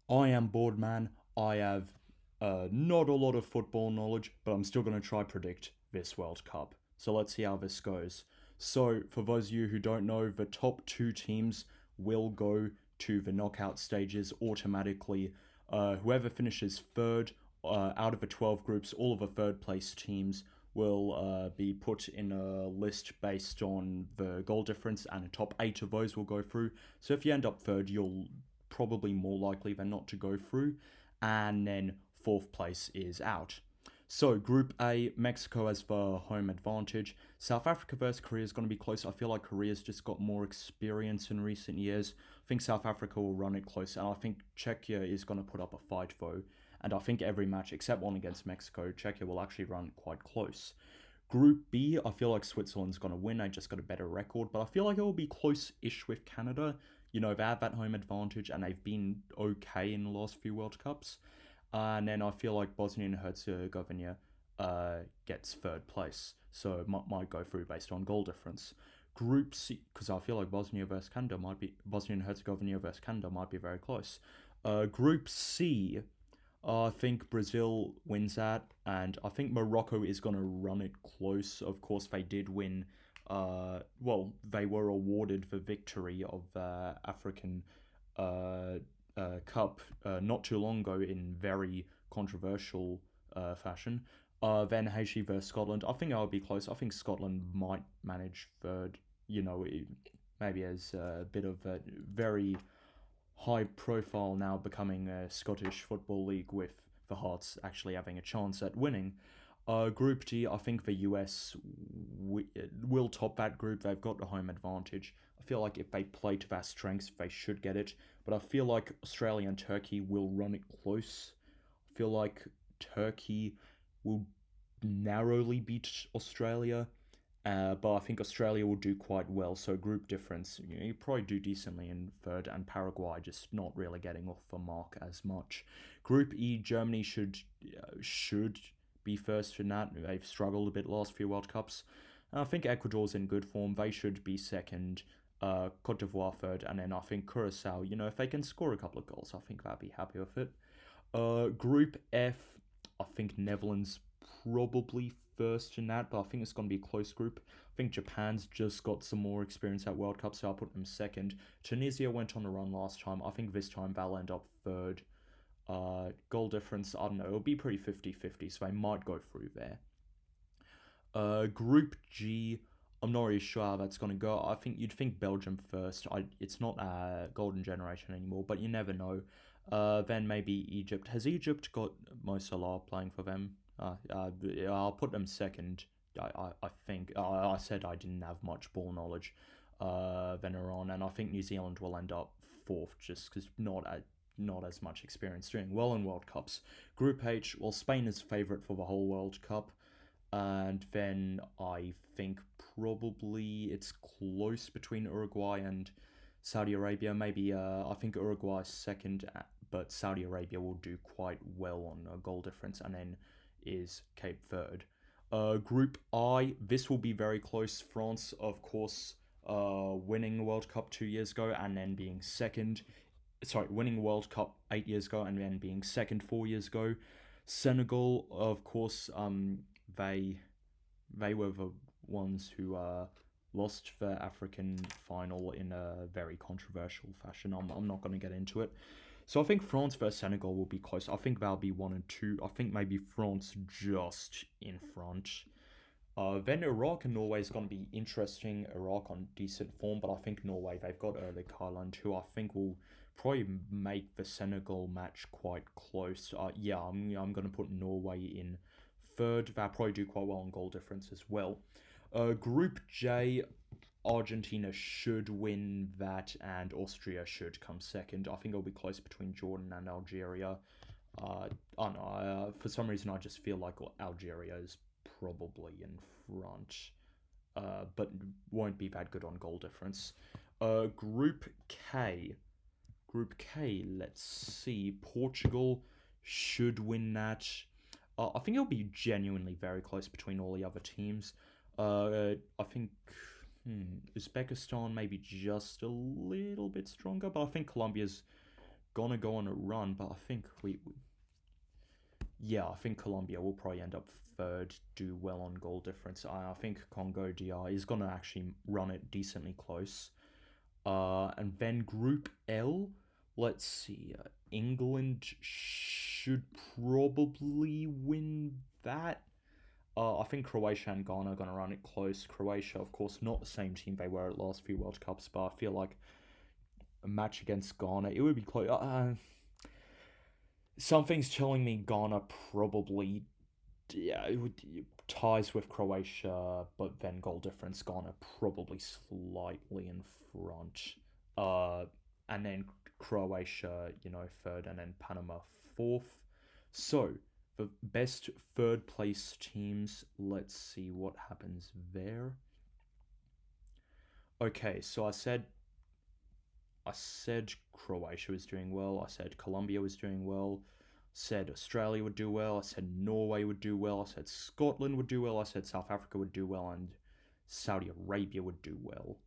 I am bored, man. I have not a lot of football knowledge, but I'm still going to try predict this World Cup. So let's see how this goes. So, for those of you who don't know, the top two teams will go to the knockout stages automatically. Whoever finishes third out of the 12 groups, all of the third place teams will be put in a list based on the goal difference, and the top eight of those will go through. So if you end up third, you'll probably more likely than not to go through, and then fourth place is out. So, Group A, Mexico has the home advantage. South Africa versus Korea is going to be close. I feel like Korea's just got more experience in recent years. I think South Africa will run it close, and I think Czechia is going to put up a fight, though. And I think every match, except one against Mexico, Czechia will actually run quite close. Group B, I feel like Switzerland's going to win. They just got a better record, but I feel like it will be close ish with Canada. You know, they have that home advantage and they've been okay in the last few World Cups. And then I feel like Bosnia and Herzegovina gets third place, so it might go through based on goal difference. Group C, because I feel like Bosnia and Herzegovina versus Canada might be very close. Group C, I think Brazil wins that, and I think Morocco is going to run it close. Of course, they did win. They were awarded the victory of the African Cup not too long ago in very controversial fashion. Then Haiti versus Scotland. I think I'll be close. I think Scotland might manage third. You know, maybe as a bit of a very high profile now, becoming a Scottish Football League with the Hearts actually having a chance at winning. Group D, I think the US will top that group. They've got the home advantage. I feel like if they play to their strengths, they should get it. But I feel like Australia and Turkey will run it close. I feel like Turkey will narrowly beat Australia. But I think Australia will do quite well. So group difference, you probably do decently in third, and Paraguay just not really getting off the mark as much. Group E, Germany should be first in that. They've struggled a bit last few World Cups. And I think Ecuador's in good form. They should be second. Cote d'Ivoire third, and then I think Curacao. You know, if they can score a couple of goals, I think they'll be happy with it. Group F, I think Netherlands probably first in that, but I think it's going to be a close group. I think Japan's just got some more experience at World Cup, so I'll put them second. Tunisia went on a run last time. I think this time they'll end up third. Goal difference, I don't know, it'll be pretty 50-50, so they might go through there. Group G, I'm not really sure how that's going to go. I think you'd think Belgium first. It's not a golden generation anymore, but you never know. Then maybe Egypt. Has Egypt got Mo Salah playing for them? I'll put them second. I think I said I didn't have much ball knowledge. Then Iran, and I think New Zealand will end up fourth, just because not as much experience doing well in World Cups. Group H, well, Spain is favourite for the whole World Cup. And then I think probably it's close between Uruguay and Saudi Arabia. Maybe I think Uruguay is second, but Saudi Arabia will do quite well on a goal difference, and then is Cape third. Group I, this will be very close. France, of course, winning the World Cup 2 years ago and then being second. Sorry, winning World Cup 8 years ago and then being second 4 years ago. Senegal, of course, they were the ones who lost the African final in a very controversial fashion. I'm not going to get into it. So I think France versus Senegal will be close. I think they'll be 1 and 2. I think maybe France just in front. Then Iraq and Norway is going to be interesting. Iraq on decent form, but I think Norway, they've got Erling Haaland, who I think will probably make the Senegal match quite close. I'm going to put Norway in third. They'll probably do quite well on goal difference as well. Group J, Argentina should win that, and Austria should come second. I think it'll be close between Jordan and Algeria. I don't know. For some reason, I just feel like Algeria is probably in front, but won't be that good on goal difference. Group K. Group K, let's see. Portugal should win that. I think it'll be genuinely very close between all the other teams. I think Uzbekistan maybe just a little bit stronger, but I think Colombia's gonna go on a run, but I think I think Colombia will probably end up third, do well on goal difference. I think Congo DR is gonna actually run it decently close. And then Group L, let's see. England should probably win that. I think Croatia and Ghana are going to run it close. Croatia, of course, not the same team they were at last few World Cups, but I feel like a match against Ghana, it would be close. Something's telling me Ghana probably it would ties with Croatia, but then goal difference Ghana probably slightly in front. And then Croatia, third, and then Panama fourth. So the best third place teams. Let's see what happens there. Okay, so I said Croatia was doing well. I said Colombia was doing well. Said Australia would do well. I said Norway would do well. I said Scotland would do well. I said South Africa would do well, and Saudi Arabia would do well.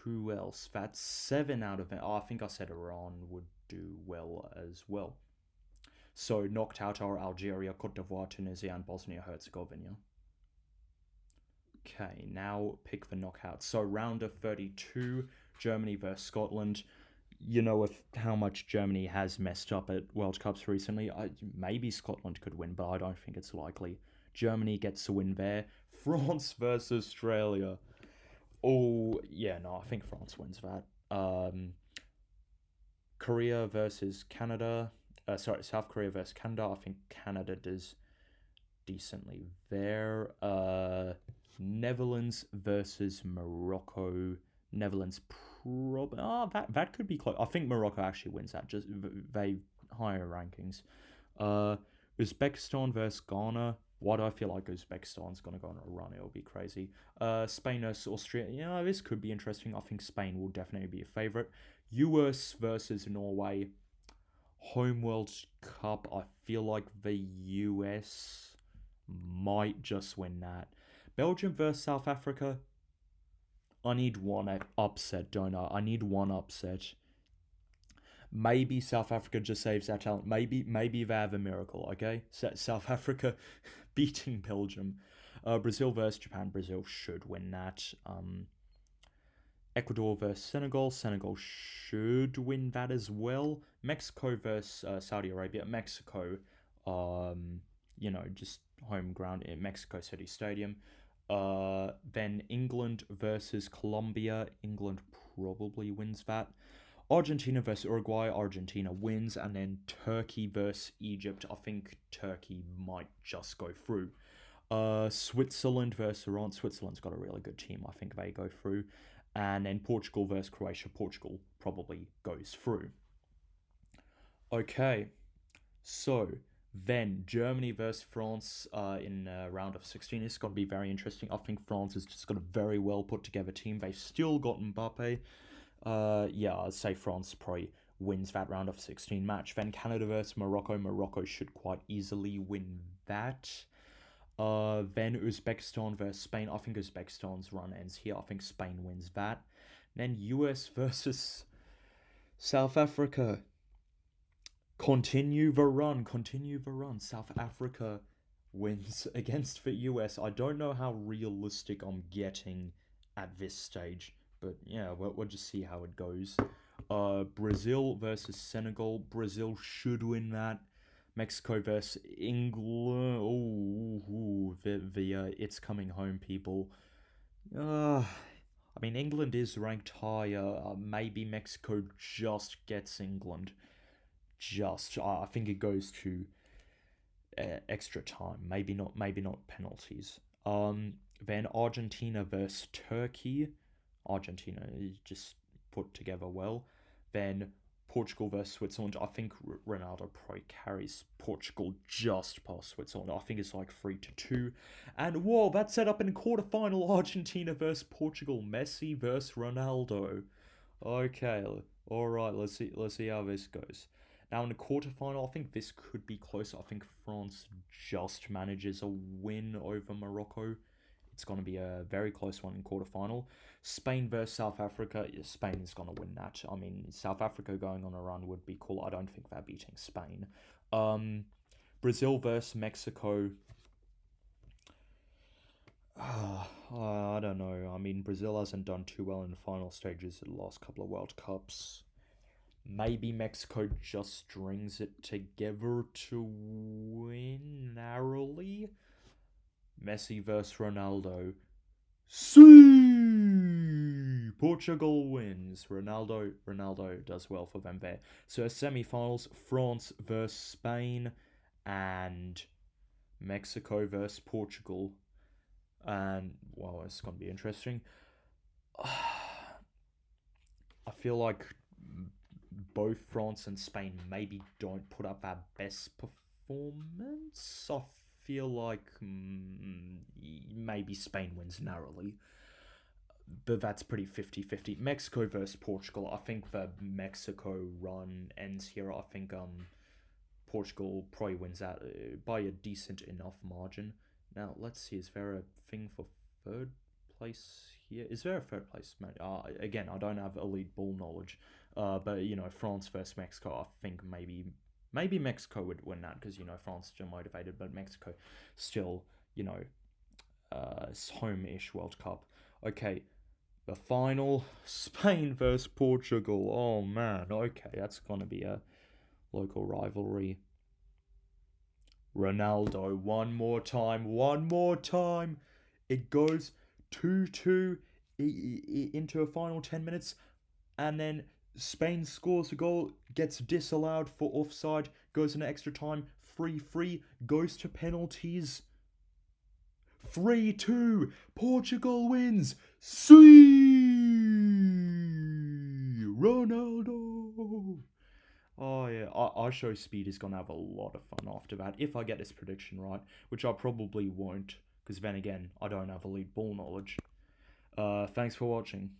Who else? That's 7 out of it. Oh, I think I said Iran would do well as well. So knocked out are Algeria, Cote d'Ivoire, Tunisia, and Bosnia Herzegovina. Okay, now pick the knockout. So round of 32, Germany versus Scotland. With how much Germany has messed up at World Cups recently, maybe Scotland could win, but I don't think it's likely. Germany gets a win there. France versus Australia. Oh, yeah, no, I think France wins that. Korea versus Canada. South Korea versus Canada. I think Canada does decently there. Netherlands versus Morocco. Netherlands that could be close. I think Morocco actually wins that. Just they higher rankings. Uzbekistan versus Ghana. Why do I feel like Uzbekistan's gonna go on a run? It'll be crazy. Spain versus Austria. Yeah, this could be interesting. I think Spain will definitely be a favorite. US versus Norway. Home World Cup. I feel like the US might just win that. Belgium versus South Africa. I need one upset, don't I? I need one upset. Maybe South Africa just saves that talent. Maybe they have a miracle. Okay, South Africa beating Belgium. Brazil versus Japan. Brazil should win that. Ecuador versus Senegal. Senegal should win that as well. Mexico versus Saudi Arabia. Mexico, just home ground in Mexico City Stadium. Then England versus Colombia. England probably wins that. Argentina versus Uruguay. Argentina wins. And then Turkey versus Egypt. I think Turkey might just go through. Switzerland versus Iran. Switzerland's got a really good team. I think they go through. And then Portugal versus Croatia. Portugal probably goes through. Okay, so then Germany versus France in round of 16 is going to be very interesting. I think France has just got a very well put together team. They've still got Mbappe. I'd say France probably wins that round of 16 match. Then Canada versus Morocco. Morocco should quite easily win that. Then Uzbekistan versus Spain. I think Uzbekistan's run ends here. I think Spain wins that. Then US versus South Africa. Continue the run. South Africa wins against the US. I don't know how realistic I'm getting at this stage, but yeah, we'll just see how it goes. Brazil versus Senegal. Brazil should win that. Mexico versus England. It's coming home, people. England is ranked higher. Maybe Mexico just gets England. I think it goes to extra time. Maybe not penalties. Then Argentina versus Turkey. Argentina is just put together well. Then Portugal versus Switzerland. I think Ronaldo probably carries Portugal just past Switzerland. I think it's like 3-2. And whoa, that's set up in quarterfinal. Argentina versus Portugal. Messi versus Ronaldo. Okay, all right. Let's see how this goes. Now in the quarterfinal, I think this could be close. I think France just manages a win over Morocco. it's going to be a very close one in quarterfinal. Spain versus South Africa. Yeah, Spain's going to win that. I mean, South Africa going on a run would be cool. I don't think they're beating Spain. Brazil versus Mexico. I don't know. I mean, Brazil hasn't done too well in the final stages of the last couple of World Cups. Maybe Mexico just strings it together to win narrowly. Messi versus Ronaldo. See, Portugal wins. Ronaldo does well for them there. So semi-finals: France versus Spain, and Mexico versus Portugal. And well, it's gonna be interesting. I feel like both France and Spain maybe don't put up their best performance. I feel like maybe Spain wins narrowly, but that's pretty 50-50. Mexico versus Portugal. I think the Mexico run ends here. I think Portugal probably wins out by a decent enough margin. Now, let's see, is there a thing for third place here? Is there a third place? Again, I don't have elite ball knowledge, but, France versus Mexico, I think maybe Mexico would win that because, France is still motivated, but Mexico still, home-ish World Cup. Okay, the final, Spain versus Portugal. Oh, man, okay, that's going to be a local rivalry. Ronaldo, one more time. It goes 2-2 into a final 10 minutes, and then Spain scores a goal, gets disallowed for offside, goes into extra time, 3-3, goes to penalties. 3-2, Portugal wins. See, Ronaldo. Oh yeah, our show speed is gonna have a lot of fun after that if I get this prediction right, which I probably won't, because then again, I don't have elite ball knowledge. Thanks for watching.